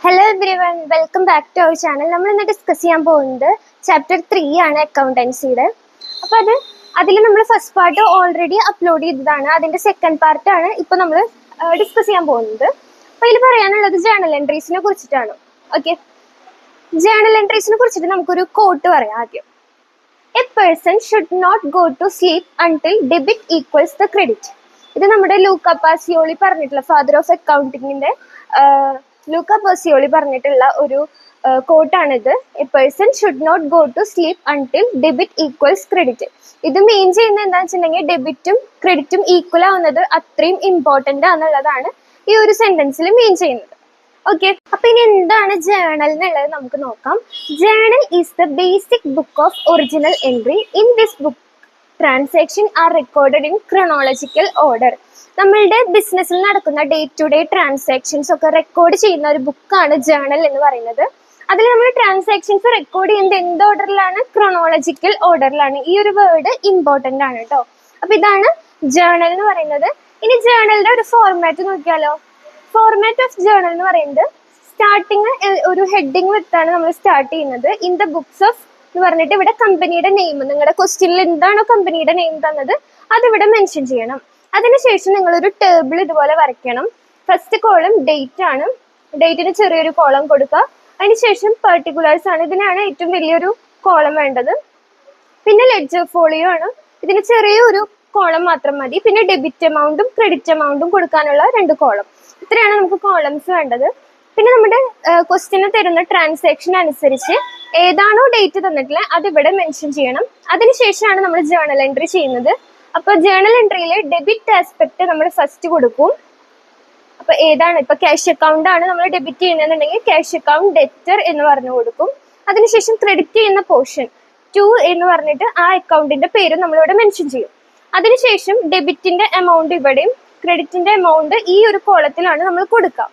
Hello everyone, welcome back to our channel. നമ്മൾ ഇന്ന് discuss ചെയ്യാൻ പോകുന്നത് ചാപ്റ്റർ 3 ആണ്, അക്കൗണ്ടൻസിയുടെ. അപ്പോൾ അതിൽ നമ്മൾ ഫസ്റ്റ് പാർട്ട് ഓൾറെഡി അപ്ലോഡ് ചെയ്തതാണ്. അതിൻ്റെ സെക്കൻഡ് പാർട്ടാണ് ഇപ്പോൾ നമ്മൾ ഡിസ്കസ് ചെയ്യാൻ പോകുന്നത്. അപ്പോൾ ഇതിൽ പറയാനുള്ളത് ജേണൽ എൻട്രീസിനെ കുറിച്ചിട്ടാണ്. ഓക്കെ, ജേണൽ എൻട്രീസിനെ കുറിച്ചിട്ട് നമുക്കൊരു കോട്ട് പറയാം ആദ്യം. A person should not go to sleep until debit equals the credit. ഇത് നമ്മുടെ ലൂക്ക പാസിയോളി പറഞ്ഞിട്ടുള്ള ഫാദർ ഓഫ് അക്കൗണ്ടിങ്ങിൻ്റെ ലൂക്ക പാസിയോളി പറഞ്ഞിട്ടുള്ള ഒരു കോട്ടാണിത്. A person should not go to sleep until debit equals credit. ഇത് മെയിൻ ചെയ്യുന്നത് എന്താണെന്ന് വെച്ചിട്ടുണ്ടെങ്കിൽ ഡെബിറ്റും ക്രെഡിറ്റും ഈക്വൽ ആവുന്നത് അത്രയും ഇമ്പോർട്ടൻ്റ് ആണെന്നുള്ളതാണ് ഈ ഒരു സെന്റൻസിൽ മെയിൻ ചെയ്യുന്നത്. ഓക്കെ, അപ്പൊ ഇനി എന്താണ് ജേണൽ എന്നുള്ളത് നമുക്ക് നോക്കാം. Journal is the basic book of original entry. In this book transaction R recorded in chronological order. നമ്മളുടെ ബിസിനസ്സിൽ നടക്കുന്ന ഡേ ടു ഡേ ട്രാൻസാക്ഷൻസ് ഒക്കെ റെക്കോർഡ് ചെയ്യുന്ന ഒരു ബുക്കാണ് ജേണൽ എന്ന് പറയുന്നത്. അതിൽ നമ്മൾ ട്രാൻസാക്ഷൻസ് റെക്കോർഡ് ചെയ്യുന്നത് എന്ത് ഓർഡറിലാണ്? ക്രോണോളജിക്കൽ ഓർഡറിലാണ്. ഈ ഒരു വേർഡ് ഇമ്പോർട്ടൻ്റ് ആണ് കേട്ടോ. അപ്പൊ ഇതാണ് ജേണൽ എന്ന് പറയുന്നത്. ഇനി ജേണലിന്റെ ഒരു ഫോർമാറ്റ് നോക്കിയാലോ. ഫോർമാറ്റ് ഓഫ് ജേണൽ എന്ന് പറയുന്നത് സ്റ്റാർട്ടിങ് ഒരു ഹെഡിങ് വിത്താണ് നമ്മൾ സ്റ്റാർട്ട് ചെയ്യുന്നത്. ഇൻ ദ ബുക്സ് ഓഫ് എന്ന് പറഞ്ഞിട്ട് ഇവിടെ കമ്പനിയുടെ നെയിം, നിങ്ങളുടെ ക്വസ്റ്റ്യനിൽ എന്താണോ കമ്പനിയുടെ നെയിം തന്നത് അതിവിടെ മെൻഷൻ ചെയ്യണം. അതിനുശേഷം നിങ്ങളൊരു ടേബിൾ ഇതുപോലെ വരയ്ക്കണം. ഫസ്റ്റ് കോളം ഡേറ്റ് ആണ്, ഡേറ്റിന് ചെറിയൊരു കോളം കൊടുക്കുക. അതിനുശേഷം പെർട്ടിക്കുലേഴ്സ് ആണ്, ഇതിനാണ് ഏറ്റവും വലിയൊരു കോളം വേണ്ടത്. പിന്നെ ലെഡ്ജർ ഫോളിയോ ആണ്, ഇതിന് ചെറിയൊരു കോളം മാത്രം മതി. പിന്നെ ഡെബിറ്റ് എമൗണ്ടും ക്രെഡിറ്റ് എമൗണ്ടും കൊടുക്കാനുള്ള 2 കോളം. ഇത്രയാണ് നമുക്ക് കോളംസ് വേണ്ടത്. പിന്നെ നമ്മുടെ ക്വസ്റ്റ്യന് തരുന്ന ട്രാൻസാക്ഷൻ അനുസരിച്ച് ഏതാണോ ഡേറ്റ് തന്നിട്ടുള്ളത് അതിവിടെ മെൻഷൻ ചെയ്യണം. അതിനുശേഷമാണ് നമ്മൾ ജേണൽ എൻട്രി ചെയ്യുന്നത്. അപ്പൊ ജേണൽ എൻട്രിയിൽ ഡെബിറ്റ് ആസ്പെക്ട് നമ്മൾ ഫസ്റ്റ് കൊടുക്കും. അപ്പൊ ഏതാണ്, ഇപ്പൊ ക്യാഷ് അക്കൗണ്ട് ആണ് നമ്മൾ ഡെബിറ്റ് ചെയ്യുന്നതെന്നുണ്ടെങ്കിൽ ക്യാഷ് അക്കൗണ്ട് ഡെറ്റർ എന്ന് പറഞ്ഞു കൊടുക്കും. അതിനുശേഷം ക്രെഡിറ്റ് ചെയ്യുന്ന പോർഷൻ ടു എന്ന് പറഞ്ഞിട്ട് ആ അക്കൗണ്ടിന്റെ പേര് നമ്മളിവിടെ മെൻഷൻ ചെയ്യും. അതിനുശേഷം ഡെബിറ്റിന്റെ എമൗണ്ട് ഇവിടെയും ക്രെഡിറ്റിന്റെ എമൗണ്ട് ഈ ഒരു കോളത്തിലാണ് നമ്മൾ കൊടുക്കുക.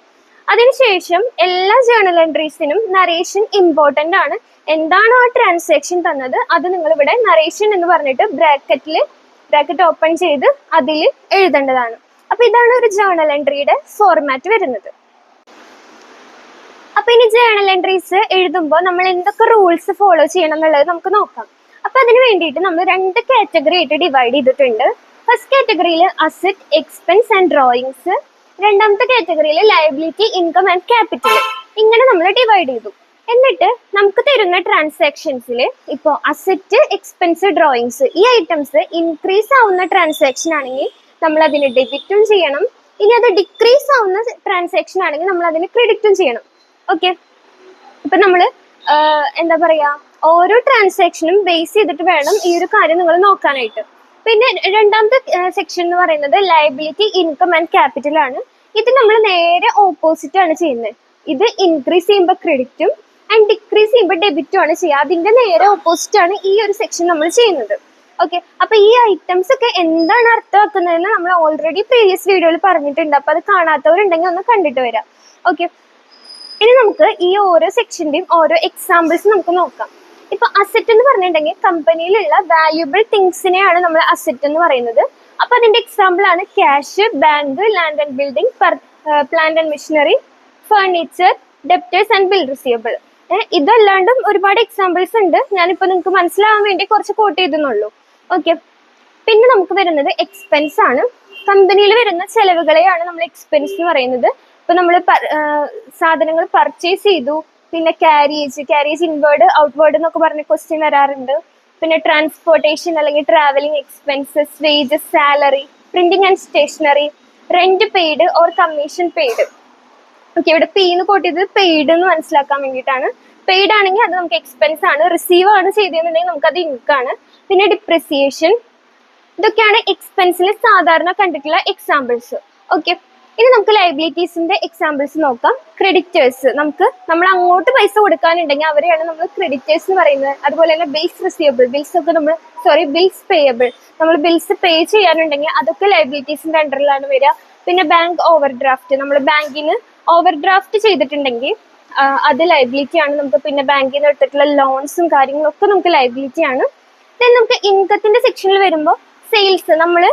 അതിനുശേഷം എല്ലാ ജേണൽ എൻട്രീസിനും നറേഷൻ ഇമ്പോർട്ടൻ്റ് ആണ്. എന്താണോ ആ ട്രാൻസാക്ഷൻ തന്നത് അത് നിങ്ങൾ ഇവിടെ നറേഷൻ എന്ന് പറഞ്ഞിട്ട് ബ്രാക്കറ്റ് ഓപ്പൺ ചെയ്ത് അതിൽ എഴുതേണ്ടതാണ്. അപ്പൊ ഇതാണ് ഒരു ജേണൽ എൻട്രിയുടെ ഫോർമാറ്റ് വരുന്നത്. അപ്പൊ ഇനി ജേണൽ എൻട്രീസ് എഴുതുമ്പോൾ നമ്മൾ എന്തൊക്കെ റൂൾസ് ഫോളോ ചെയ്യണം എന്നുള്ളത് നമുക്ക് നോക്കാം. അപ്പൊ അതിന് വേണ്ടിയിട്ട് നമ്മൾ 2 കാറ്റഗറി ആയിട്ട് ഡിവൈഡ് ചെയ്തിട്ടുണ്ട്. ഫസ്റ്റ് കാറ്റഗറിയിൽ അസറ്റ്, എക്സ്പെൻസ് ആൻഡ് ഡ്രോയിങ്സ്. രണ്ടാമത്തെ കാറ്റഗറിയിൽ ലയബിലിറ്റി, ഇൻകം ആൻഡ് ക്യാപിറ്റൽ. ഇങ്ങനെ നമ്മൾ ഡിവൈഡ് ചെയ്തു. എന്നിട്ട് നമുക്ക് തരുന്ന ട്രാൻസാക്ഷൻസിൽ ഇപ്പോൾ അസറ്റ്, എക്സ്പെൻസ്, ഡ്രോയിങ്സ് ഈ ഐറ്റംസ് ഇൻക്രീസ് ആവുന്ന ട്രാൻസാക്ഷൻ ആണെങ്കിൽ നമ്മൾ അതിന് ഡെബിറ്റും ചെയ്യണം. ഇനി അത് ഡിക്രീസ് ആവുന്ന ട്രാൻസാക്ഷൻ ആണെങ്കിൽ നമ്മൾ അതിന് ക്രെഡിറ്റും ചെയ്യണം. ഓക്കെ, ഇപ്പൊ നമ്മൾ എന്താ പറയാ, ഓരോ ട്രാൻസാക്ഷനും ബേസ് ചെയ്തിട്ട് വേണം ഈ ഒരു കാര്യം നിങ്ങൾ നോക്കാനായിട്ട്. പിന്നെ രണ്ടാമത്തെ സെക്ഷൻ എന്ന് പറയുന്നത് ലയബിലിറ്റി, ഇൻകം ആൻഡ് ക്യാപിറ്റൽ ആണ്. ഇത് നമ്മൾ നേരെ ഓപ്പോസിറ്റ് ആണ് ചെയ്യുന്നത്. ഇത് ഇൻക്രീസ് ചെയ്യുമ്പോൾ ക്രെഡിറ്റും ആൻഡ് ഡിക്രീസ് ചെയ്യുമ്പോൾ ഡെബിറ്റും ആണ് ചെയ്യുക. അതിന്റെ നേരെ ഓപ്പോസിറ്റ് ആണ് ഈ ഒരു സെക്ഷൻ നമ്മൾ ചെയ്യുന്നത്. ഓക്കെ, അപ്പൊ ഈ ഐറ്റംസ് ഒക്കെ എന്താണ് അർത്ഥമാക്കുന്നതെന്ന് നമ്മൾ ഓൾറെഡി പ്രീവിയസ് വീഡിയോയിൽ പറഞ്ഞിട്ടുണ്ട്. അപ്പൊ അത് കാണാത്തവരുണ്ടെങ്കിൽ ഒന്ന് കണ്ടിട്ട് വരാം. ഓക്കെ, ഇനി നമുക്ക് ഈ ഓരോ സെക്ഷന്റെയും ഓരോ എക്സാമ്പിൾസ് നമുക്ക് നോക്കാം. ഇപ്പൊ അസറ്റ് എന്ന് പറഞ്ഞിട്ടുണ്ടെങ്കിൽ കമ്പനിയിലുള്ള വാല്യൂബിൾ തിങ്സിനെയാണ് നമ്മൾ അസറ്റ് എന്ന് പറയുന്നത്. അപ്പൊ അതിന്റെ എക്സാമ്പിൾ ആണ് cash, bank, land and building, plant and machinery, furniture, debtors and bill receivable. ഇതല്ലാണ്ടും ഒരുപാട് എക്സാമ്പിൾസ് ഉണ്ട്. ഞാനിപ്പോ നിങ്ങൾക്ക് മനസ്സിലാവാൻ വേണ്ടി കുറച്ച് കോട്ട് ചെയ്തെന്നുള്ളൂ. ഓക്കെ, പിന്നെ നമുക്ക് വരുന്നത് എക്സ്പെൻസ് ആണ്. കമ്പനിയിൽ വരുന്ന ചെലവുകളെയാണ് നമ്മൾ എക്സ്പെൻസ് എന്ന് പറയുന്നത്. ഇപ്പൊ നമ്മൾ സാധനങ്ങൾ പർച്ചേസ് ചെയ്തു, പിന്നെ ക്യാരേജ് ഇൻവേർഡ് ഔട്ട്വേർഡ് എന്നൊക്കെ പറഞ്ഞ ക്വസ്റ്റ്യൻ വരാറുണ്ട്. പിന്നെ ട്രാൻസ്പോർട്ടേഷൻ അല്ലെങ്കിൽ travelling expenses, wages, salary, printing and stationery, rent paid or commission paid. Okay, ഇവിടെ പേ എന്ന് കോട്ട് ചെയ്തത് പെയ്ഡ് എന്ന് മനസ്സിലാക്കാൻ വേണ്ടിയിട്ടാണ്. പെയ്ഡ് ആണെങ്കിൽ അത് നമുക്ക് എക്സ്പെൻസ് ആണ്. റിസീവ് ആണ് ചെയ്തതെന്നുണ്ടെങ്കിൽ നമുക്ക് അത് ഇൻകാണ്. പിന്നെ ഡിപ്രിസിയേഷൻ, ഇതൊക്കെയാണ് എക്സ്പെൻസിൽ സാധാരണ കണ്ടിട്ടുള്ള എക്സാമ്പിൾസ്. ഓക്കെ, ഇനി നമുക്ക് ലയബിലിറ്റീസിന്റെ എക്സാമ്പിൾസ് നോക്കാം. ക്രെഡിറ്റേഴ്സ്, നമ്മൾ അങ്ങോട്ട് പൈസ കൊടുക്കാനുണ്ടെങ്കിൽ അവരെയാണ് നമ്മൾ ക്രെഡിറ്റേഴ്സ് എന്ന് പറയുന്നത്. അതുപോലെ തന്നെ ബിൽസ് റിസീവബിൾ, ബിൽസ് പേയബിൾ, നമ്മൾ ബിൽസ് പേ ചെയ്യാനുണ്ടെങ്കിൽ അതൊക്കെ ലയബിലിറ്റീസിന്റെ അണ്ടറിലാണ് വരിക. പിന്നെ ബാങ്ക് ഓവർ ഡ്രാഫ്റ്റ്, നമ്മൾ ബാങ്കിന് ഓവർ ഡ്രാഫ്റ്റ് ചെയ്തിട്ടുണ്ടെങ്കിൽ അത് ലയബിലിറ്റി ആണ്. നമുക്ക് പിന്നെ ബാങ്കിൽ നിന്ന് എടുത്തിട്ടുള്ള ലോൺസും കാര്യങ്ങളും ഒക്കെ നമുക്ക് ലയബിലിറ്റി ആണ്. ദെൻ നമുക്ക് ഇൻകത്തിന്റെ സെക്ഷനിൽ വരുമ്പോൾ സെയിൽസ്, നമ്മൾ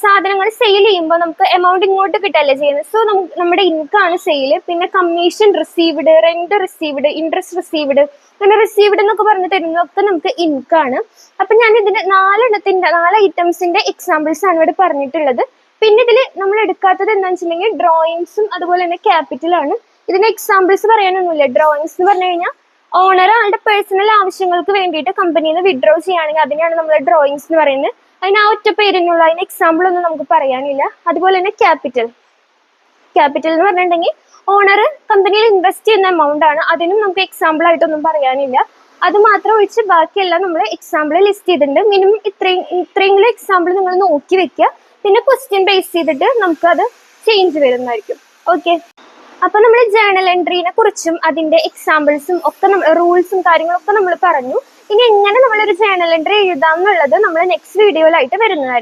സാധനങ്ങൾ സെയിൽ ചെയ്യുമ്പോൾ നമുക്ക് എമൗണ്ട് ഇങ്ങോട്ട് കിട്ടല്ലേ ചെയ്യുന്നത്. സോ നമ്മുടെ ഇൻകാണ് സെയിൽ. പിന്നെ commission received, rent received, interest received, അങ്ങനെ റിസീവ്ഡ് എന്നൊക്കെ പറഞ്ഞു തരുന്നതൊക്കെ നമുക്ക് ഇൻകാണ്. അപ്പൊ ഞാൻ ഇതിന്റെ 4 ഐറ്റംസിന്റെ എക്സാമ്പിൾസ് ആണ് ഇവിടെ പറഞ്ഞിട്ടുള്ളത്. പിന്നെ ഇതിൽ നമ്മൾ എടുക്കാത്തത് എന്താണെന്ന് വെച്ചിട്ടുണ്ടെങ്കിൽ ഡ്രോയിങ്സും അതുപോലെ തന്നെ ക്യാപിറ്റലാണ്. ഇതിന്റെ എക്സാമ്പിൾസ് പറയാനൊന്നുമില്ല. ഡ്രോയിങ്സ് എന്ന് പറഞ്ഞു കഴിഞ്ഞാൽ ഓണർ ആളുടെ പേഴ്സണൽ ആവശ്യങ്ങൾക്ക് വേണ്ടിയിട്ട് കമ്പനിയിൽ നിന്ന് വിഡ്രോ ചെയ്യുകയാണെങ്കിൽ അതിനാണ് നമ്മൾ ഡ്രോയിങ്സ് എന്ന് പറയുന്നത്. അതിന് ആ ഒറ്റ പേരിനുള്ള അതിന് എക്സാമ്പിൾ ഒന്നും നമുക്ക് പറയാനില്ല. അതുപോലെ തന്നെ ക്യാപിറ്റൽ എന്ന് പറഞ്ഞിട്ടുണ്ടെങ്കിൽ ഓണർ കമ്പനിയിൽ ഇൻവെസ്റ്റ് ചെയ്യുന്ന എമൗണ്ട് ആണ്. അതിനും നമുക്ക് എക്സാമ്പിൾ ആയിട്ടൊന്നും പറയാനില്ല. അത് മാത്രം ഒഴിച്ച് ബാക്കിയെല്ലാം നമ്മൾ എക്സാമ്പിൾ ലിസ്റ്റ് ചെയ്തിട്ടുണ്ട്. മിനിമം ഇത്രയെങ്കിലും എക്സാമ്പിൾ നിങ്ങൾ നോക്കി വെക്കുക. പിന്നെ ക്വസ്റ്റ്യൻ ബേസ് ചെയ്തിട്ട് നമുക്കത് ചേഞ്ച് വരുന്നതായിരിക്കും. ഓക്കെ, അപ്പൊ നമ്മൾ ജേണൽ എൻട്രീനെ കുറിച്ചും അതിന്റെ എക്സാമ്പിൾസും ഒക്കെ റൂൾസും കാര്യങ്ങളൊക്കെ നമ്മൾ പറഞ്ഞു. ഇനി എങ്ങനെ നമ്മളൊരു ജേണൽ എൻട്രി എഴുതാം എന്നുള്ളത് നമ്മൾ നെക്സ്റ്റ് വീഡിയോയിലായിട്ട് വരുന്നതായിരിക്കും.